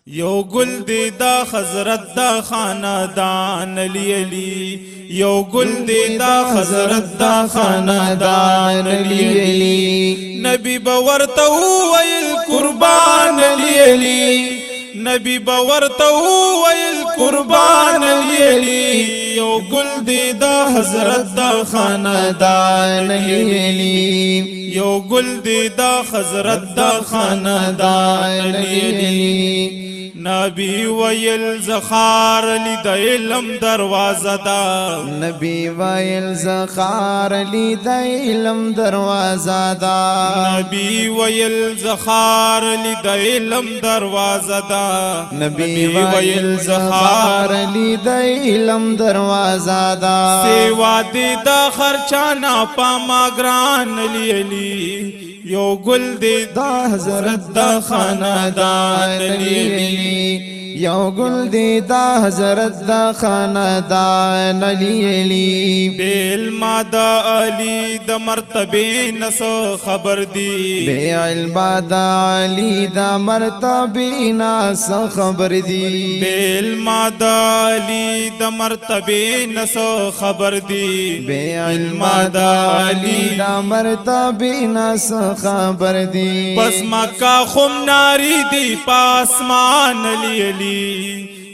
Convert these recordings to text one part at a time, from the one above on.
یو گل دی دا حضرت دا خاندان علی علی، یو گل دی دا حضرت دا خاندان علی علی، نبی باورته ویل قربان علی علی، نبی باورته ویل قربان علی علی، یو گل دی دا حضرت دا خاندان علی علی، یو گل دی دا حضرت دا خاندان علی علی، نبی ویل زخار علی د علم دروازه دا، نبی ویل زخار علی د علم دروازه دا، نبی ویل زخار علی د علم دروازه دا، نبی ویل زخار علی د علم دروازه دا، سیوا دی دا خرچانا پاما گران علی علی، یو گل دی دا حضرت دا خاندان علی علی، یو گل دی دا حضرت دا خاندان علی علی، بے علم دا علی دا مرتبه نسو خبر دی، بے علم دا علی دا مرتبه ناس خبر دی، بے علم دا علی دا مرتبه نسو خبر دی، بے علم دا علی دا مرتبه ناس خبر دی، پس مکہ خم ناری دی پاسمان علی علی،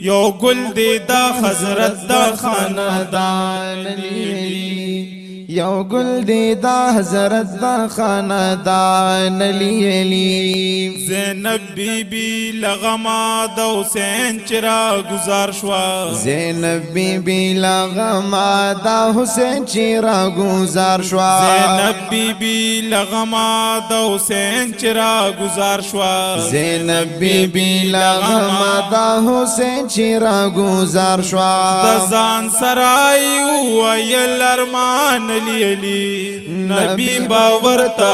یو گل دی دا حضرت دا خاندان علی علی، یو گل دی دا حضرت دا خاندان علی علی، زینب بی بی لغما دا حسین چرا گزار شوا، زینب بی بی لغما دا حسین چرا گزار شوا، زینب بی بی لغما دا حسین چرا گزار شوا، زینب بی بی لغما دا حسین چرا گزار شوا، دزان سرائی ویل ارمان علی علی، نبی باورتا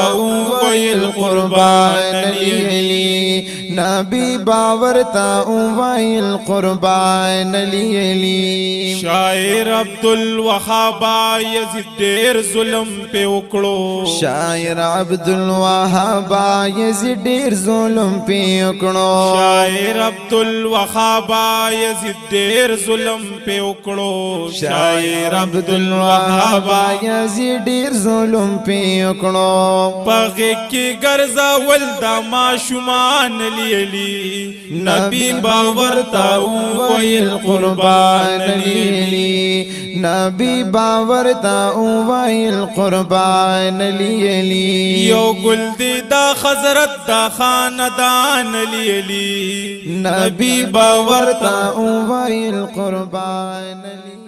ویل قربان علی علی، نبی باورتا ویل قربان علی علی، شاعر عبدالوهاب یزید ډیر ظلم په وکړو، شاعر عبدالوهاب یزید ډیر ظلم په وکړو، شاعر عبدالوهاب یزید ډیر ظلم په وکړو، شاعر عبدالوهاب یزید ډیر ظلم په وکړو، پغه کې ګرځا ول د ماشومان علی علی، نبی باورتا ویل قربان علی علی، نبی باورتا ویل قربان علی علی، یو گل دی دا حضرت دا خاندان علی علی، نبی باورتا ویل قربان علی